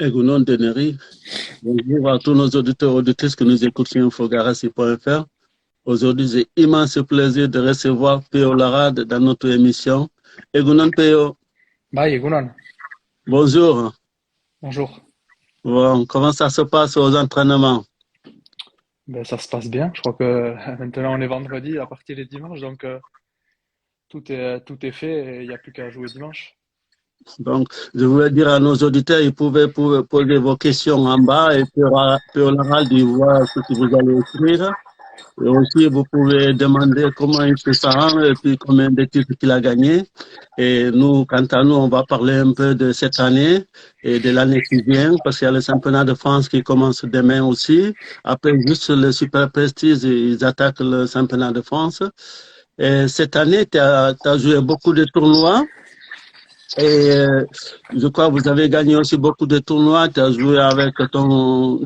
Egunon Deneri, bonjour à tous nos auditeurs et auditrices qui nous écoutent sur infogarasi.fr. Aujourd'hui, j'ai immense plaisir de recevoir Péo Larade dans notre émission. Egunon Péo, Bye, Gunan. bonjour. Bonjour. Bon, comment ça se passe aux entraînements? Ben, ça se passe bien. Je crois que maintenant on est vendredi, la partie est dimanche, donc tout est fait et il n'y a plus qu'à jouer dimanche. Donc, je voulais dire à nos auditeurs, ils pouvaient poser vos questions en bas et Péo Larade, il voit ce que vous allez écrire. Et aussi, vous pouvez demander comment il se sent et puis combien de titres qu'il a gagné. Et nous, quant à nous, on va parler un peu de cette année et de l'année qui vient parce qu'il y a le championnat de France qui commence demain aussi. Après, juste le Super Prestige, ils attaquent le championnat de France. Et cette année, tu as joué beaucoup de tournois. Et je crois que vous avez gagné aussi beaucoup de tournois. Tu as joué avec ton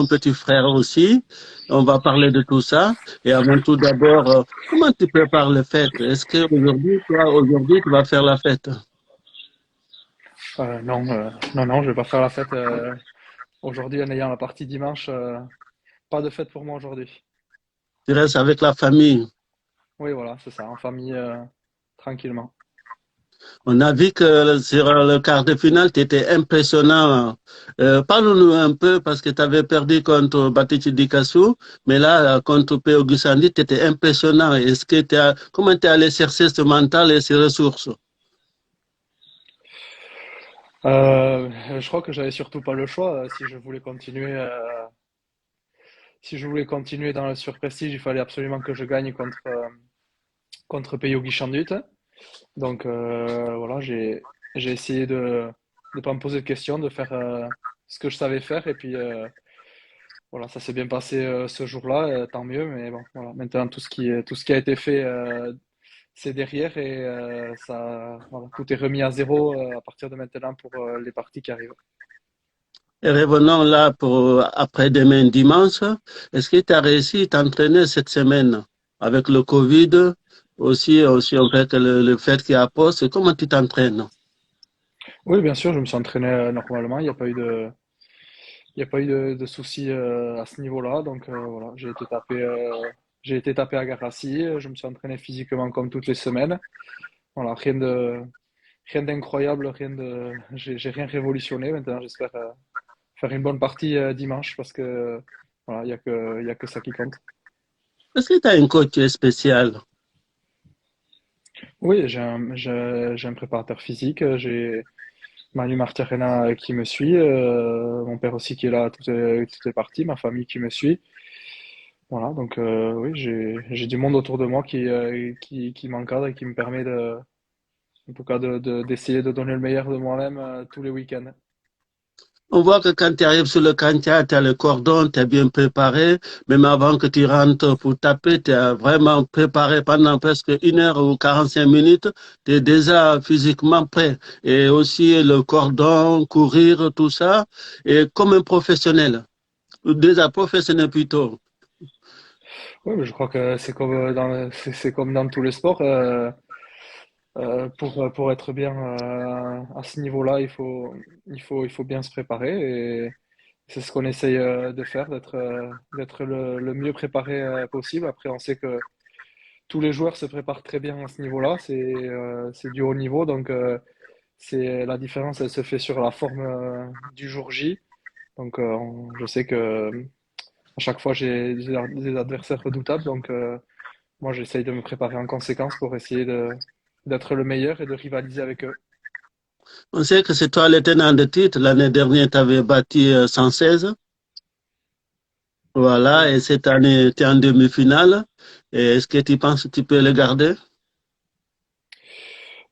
petit frère aussi. On va parler de tout ça. Et avant tout, d'abord, comment tu prépares les fêtes? Est-ce qu'aujourd'hui, aujourd'hui, tu vas faire la fête? Non, non, je vais pas faire la fête aujourd'hui en ayant la partie dimanche. Pas de fête pour moi aujourd'hui. Tu restes avec la famille. Oui, voilà, c'est ça, en famille, tranquillement. On a vu que sur le quart de finale, tu étais impressionnant. Parle-nous un peu parce que tu avais perdu contre Batichi Dikasu, mais là, contre P. Gusandi, tu étais impressionnant. Comment tu es allé chercher ce mental et ces ressources? Je crois que j'avais surtout pas le choix. Si je voulais continuer dans le sur-prestige, il fallait absolument que je gagne contre Peyo Guichandut. Donc voilà, j'ai essayé de ne pas me poser de questions, de faire ce que je savais faire. Et puis voilà, ça s'est bien passé ce jour-là, tant mieux. Mais bon, voilà, maintenant tout ce qui a été fait, c'est derrière et voilà, tout est remis à zéro à partir de maintenant pour les parties qui arrivent. Et revenons là pour après-demain dimanche. Est-ce que tu as réussi à t'entraîner cette semaine avec le Covid? Aussi en fait, le fait qu'il y a pause. Comment tu t'entraînes? Oui, bien sûr, je me suis entraîné normalement. Il y a pas eu de soucis à ce niveau-là. Donc voilà, j'ai été tapé à Garassi. Je me suis entraîné physiquement comme toutes les semaines. Voilà, rien d'incroyable, j'ai rien révolutionné. Maintenant, j'espère faire une bonne partie dimanche parce que voilà, il y a que ça qui compte. Est-ce que tu as un coach spécial? Oui, j'ai un préparateur physique. J'ai Manu Martirena qui me suit, mon père aussi qui est là, toutes les parties, ma famille qui me suit. Voilà, donc oui, j'ai du monde autour de moi qui m'encadre et qui me permet en tout cas, d'essayer de donner le meilleur de moi-même tous les week-ends. On voit que quand tu arrives sur le cantier, tu as le cordon, tu es bien préparé. Même avant que tu rentres pour taper, tu es vraiment préparé pendant presque 1 heure ou 45 minutes. Tu es déjà physiquement prêt. Et aussi le cordon, courir, tout ça. Et comme un professionnel, déjà professionnel plutôt. Oui, mais je crois que c'est comme dans tous les sports. Pour être bien à ce niveau-là, il faut bien se préparer et c'est ce qu'on essaye de faire, d'être le mieux préparé possible. Après, on sait que tous les joueurs se préparent très bien à ce niveau-là, c'est du haut niveau, donc la différence, elle se fait sur la forme du jour J. Donc je sais que à chaque fois, j'ai des adversaires redoutables, donc moi, j'essaye de me préparer en conséquence pour essayer d'être le meilleur et de rivaliser avec eux. On sait que c'est toi le tenant de titre. L'année dernière, tu avais battu 116. Oui, Voilà. Et cette année, tu es en demi-finale. Et est-ce que tu penses que tu peux le garder?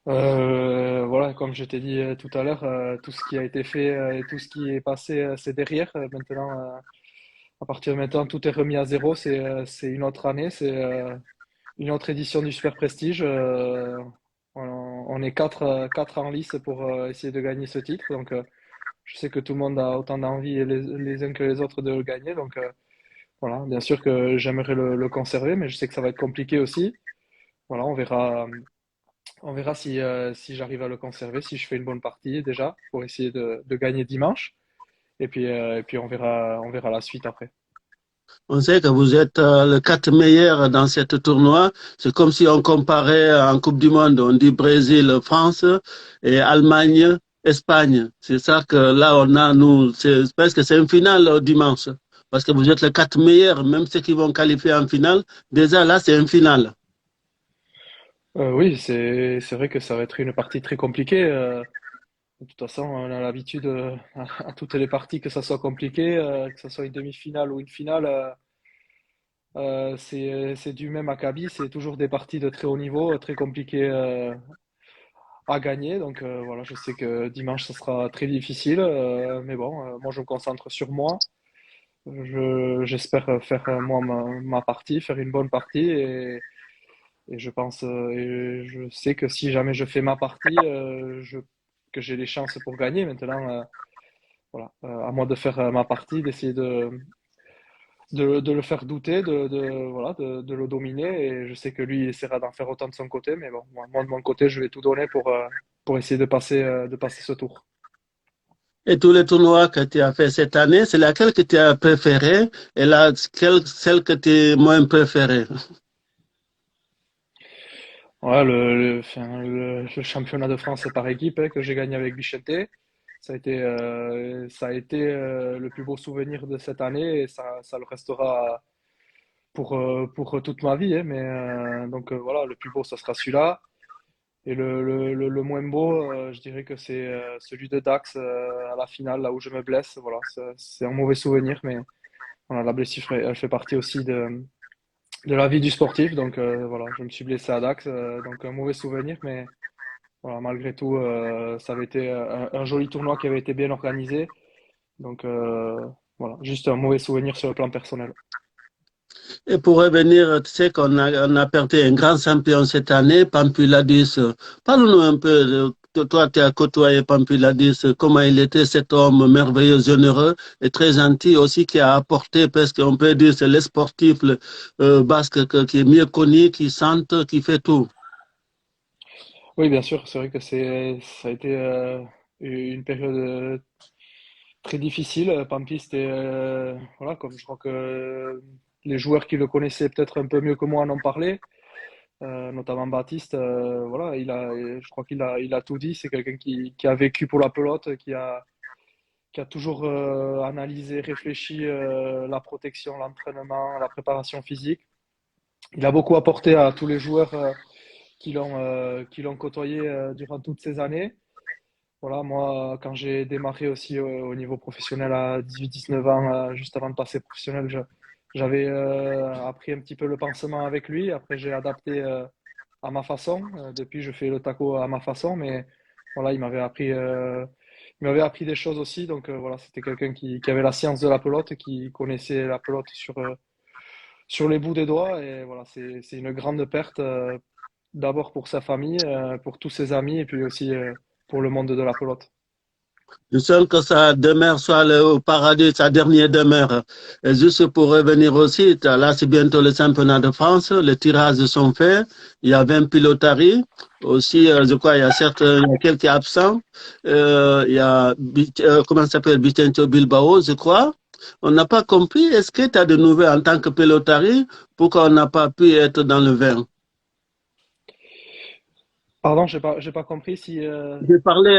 voilà, comme je t'ai dit tout à l'heure, tout ce qui a été fait et tout ce qui est passé, c'est derrière. Maintenant, à partir de maintenant, tout est remis à zéro. C'est une autre année, c'est une autre édition du Super Prestige. On est quatre en lice pour essayer de gagner ce titre. Donc, je sais que tout le monde a autant d'envie les uns que les autres de le gagner. Donc, voilà, bien sûr que j'aimerais le conserver, mais je sais que ça va être compliqué aussi. Voilà, on verra si j'arrive à le conserver, si je fais une bonne partie déjà, pour essayer de gagner dimanche. Et puis on verra la suite après. On sait que vous êtes le 4 meilleur dans ce tournoi. C'est comme si on comparait en Coupe du Monde. On dit Brésil, France et Allemagne, Espagne. C'est ça que là, on a, nous, c'est presque c'est une finale dimanche. Parce que vous êtes le 4 meilleur, même ceux qui vont qualifier en finale. Déjà, là, c'est une finale. Oui, c'est vrai que ça va être une partie très compliquée. De toute façon, on a l'habitude à toutes les parties que ça soit compliqué, que ça soit une demi-finale ou une finale. C'est du même acabit. C'est toujours des parties de très haut niveau, très compliquées à gagner. Donc voilà, je sais que dimanche, ça sera très difficile. Mais bon, moi, je me concentre sur moi. J'espère faire moi ma partie, faire une bonne partie. Et je pense, et je sais que si jamais je fais ma partie, que j'ai les chances pour gagner. Maintenant, voilà, à moi de faire ma partie, d'essayer de le faire douter, voilà, de le dominer. Et je sais que lui, il essaiera d'en faire autant de son côté. Mais bon, moi, de mon côté, je vais tout donner pour essayer de passer ce tour. Et tous les tournois que tu as fait cette année, c'est laquelle que tu as préférée et celle que tu as moins préférée? Voilà, enfin, le championnat de France par équipe que j'ai gagné avec Bichette, ça a été le plus beau souvenir de cette année et ça le restera pour toute ma vie. Hein, mais donc voilà, le plus beau, ça sera celui-là. Et le moins beau, je dirais que c'est celui de Dax à la finale, là où je me blesse. Voilà, c'est un mauvais souvenir, mais voilà, la blessure, elle fait partie aussi de la vie du sportif. Donc voilà, je me suis blessé à Dax, donc un mauvais souvenir, mais voilà, malgré tout, ça avait été un joli tournoi qui avait été bien organisé. Donc voilà, juste un mauvais souvenir sur le plan personnel. Et pour revenir, tu sais on a perdu un grand champion cette année, Pampuladis. Parle-nous un peu, toi, tu as côtoyé Pampuladis, comment il était cet homme merveilleux, généreux et très gentil aussi, qui a apporté, parce qu'on peut dire, c'est le sportif basque qui est mieux connu, qui sente, qui fait tout. Oui, bien sûr, c'est vrai que ça a été une période très difficile. Pampi, c'était, voilà, comme je crois que les joueurs qui le connaissaient peut-être un peu mieux que moi en ont parlé, notamment Baptiste. Voilà, je crois il a tout dit. C'est quelqu'un qui a vécu pour la pelote, qui a toujours analysé, réfléchi la protection, l'entraînement, la préparation physique. Il a beaucoup apporté à tous les joueurs qui l'ont côtoyé durant toutes ces années. Voilà, moi, quand j'ai démarré aussi au niveau professionnel à 18-19 ans, juste avant de passer professionnel, j'avais appris un petit peu le pansement avec lui. Après, j'ai adapté à ma façon. Depuis, je fais le taco à ma façon, mais voilà, il m'avait appris des choses aussi. Donc voilà, c'était quelqu'un qui avait la science de la pelote, qui connaissait la pelote sur les bouts des doigts. Et voilà, c'est une grande perte, d'abord pour sa famille, pour tous ses amis, et puis aussi pour le monde de la pelote. Je souhaite que sa demeure soit au paradis, sa dernière demeure. Et juste pour revenir aussi, là c'est bientôt le championnat de France, les tirages sont faits, il y a 20 pilotaries, aussi je crois il y a quelques absents, il y a, comment ça s'appelle, Vicente Bilbao, je crois. On n'a pas compris, est-ce que tu as de nouvelles en tant que pilotarie, pourquoi on n'a pas pu être dans le 20? Pardon, j'ai pas compris si. J'ai parlé,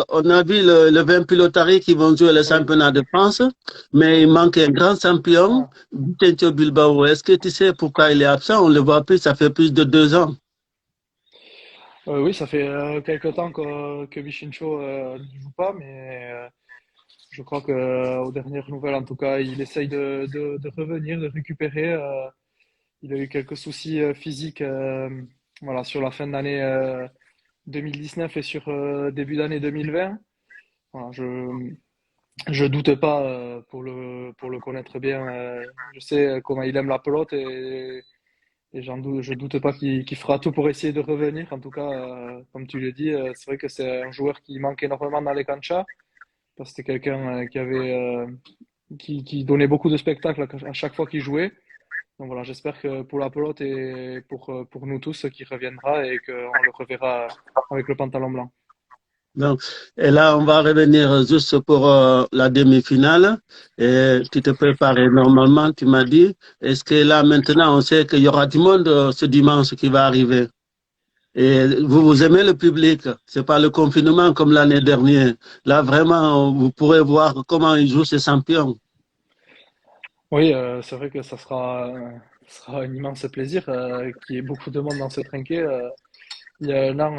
on a vu le 20 pilotaries qui vont jouer le Oui. championnat de France, mais il manque un grand champion, Ah. Vicente Bilbao. Est-ce que tu sais pourquoi il est absent? On ne le voit plus, ça fait plus de 2 ans. Oui, ça fait quelque temps que Vichincho ne joue pas, mais je crois que aux dernières nouvelles, en tout cas, il essaye de revenir, de récupérer. Il a eu quelques soucis physiques, voilà, sur la fin d'année 2019 et sur début d'année 2020. Voilà, je doute pas pour le connaître bien. Je sais comment il aime la pelote et je doute pas qu'il fera tout pour essayer de revenir. En tout cas, comme tu le dis, c'est vrai que c'est un joueur qui manque énormément dans les canchas parce que c'était quelqu'un qui donnait beaucoup de spectacles à chaque fois qu'il jouait. Donc voilà, j'espère que pour la pelote et pour nous tous, qu'il reviendra et qu'on le reverra avec le pantalon blanc. Donc, et là, on va revenir juste pour la demi-finale. Et tu te prépares normalement, tu m'as dit. Est-ce que là, maintenant, on sait qu'il y aura du monde ce dimanche qui va arriver? Et vous aimez le public. C'est pas le confinement comme l'année dernière. Là, vraiment, vous pourrez voir comment ils jouent ces champions. Oui, c'est vrai que ça sera un immense plaisir qu'il y ait beaucoup de monde dans ce trinquet. Il y a un an,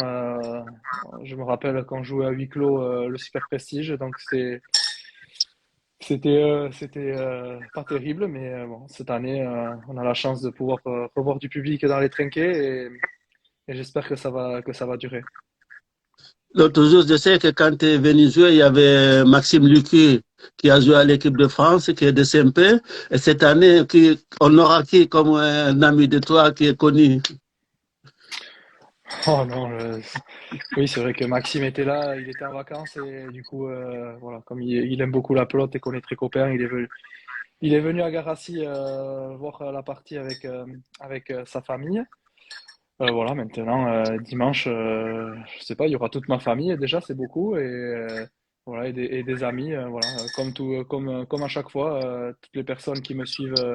je me rappelle quand je jouais à huis clos le Super Prestige, donc c'était pas terrible, mais bon, cette année, on a la chance de pouvoir revoir du public dans les trinquets et j'espère que ça va durer. L'autre jour, je sais que quand tu es venu jouer, il y avait Maxime Lucu qui a joué à l'équipe de France, qui est de CMP. Et cette année, on aura qui comme un ami de toi qui est connu? Oh non, oui, c'est vrai que Maxime était là, il était en vacances et du coup, voilà, comme il aime beaucoup la pelote et qu'on est très copains, il est venu à Garassi voir la partie avec sa famille. Voilà, maintenant, dimanche, je sais pas, il y aura toute ma famille, et déjà, c'est beaucoup, voilà, et des amis, voilà, comme tout, comme à chaque fois, toutes les personnes qui me suivent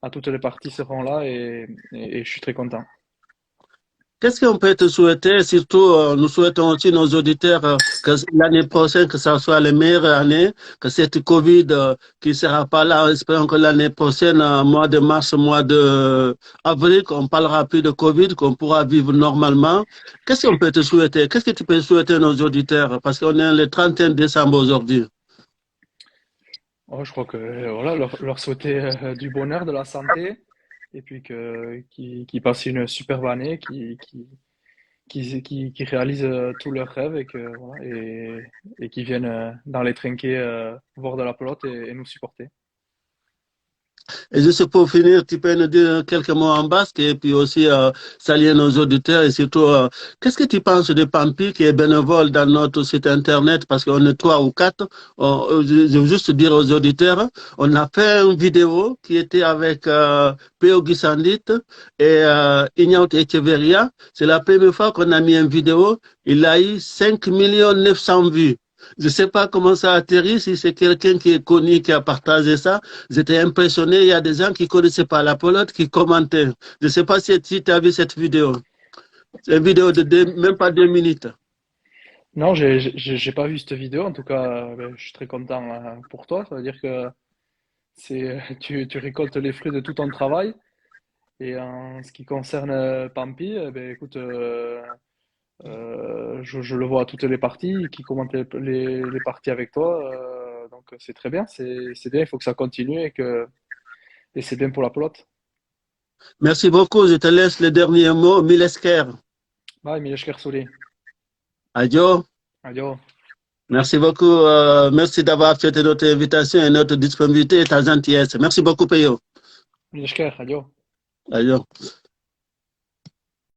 à toutes les parties seront là, et je suis très content. Qu'est-ce qu'on peut te souhaiter? Surtout, nous souhaitons aussi nos auditeurs que l'année prochaine, que ça soit la meilleure année, que cette Covid qui ne sera pas là, espérons que l'année prochaine, mois de mars, mois de avril, qu'on parlera plus de Covid, qu'on pourra vivre normalement. Qu'est-ce qu'on peut te souhaiter? Qu'est-ce que tu peux souhaiter à nos auditeurs? Parce qu'on est le 31 décembre aujourd'hui. Oh, je crois que, voilà, leur souhaiter du bonheur, de la santé, et puis qu'ils passent une superbe année, qui réalisent tous leurs rêves, voilà, et qui viennent dans les trinquets voir de la pelote et nous supporter. Et juste pour finir, tu peux nous dire quelques mots en basque et puis aussi saluer nos auditeurs et surtout, qu'est-ce que tu penses de Pampi qui est bénévole dans notre site internet parce qu'on est trois ou quatre. Je veux juste dire aux auditeurs, on a fait une vidéo qui était avec P.O. Gisandit et Ignaut Echeverria. C'est la première fois qu'on a mis une vidéo. Il a eu 5 900 000 vues. Je ne sais pas comment ça a atterri, si c'est quelqu'un qui est connu qui a partagé ça. J'étais impressionné, il y a des gens qui ne connaissaient pas la pelote qui commentaient. Je ne sais pas si tu as vu cette vidéo. C'est une vidéo de même pas 2 minutes. Non, j'ai pas vu cette vidéo. En tout cas, ben, je suis très content pour toi. Ça veut dire que tu récoltes les fruits de tout ton travail. Et en ce qui concerne Pampi, ben, écoute, je le vois à toutes les parties, qui commente les parties avec toi. Donc c'est très bien, c'est bien. Il faut que ça continue et c'est bien pour la pelote. Merci beaucoup, je te laisse le dernier mot. Milesker. Bye, Milesh Kersouli. Adieu. Adios. Merci beaucoup. Merci d'avoir accepté notre invitation et notre disponibilité et ta gentillesse. Merci beaucoup, Peyo. Milesh Ker, adios. Adieu.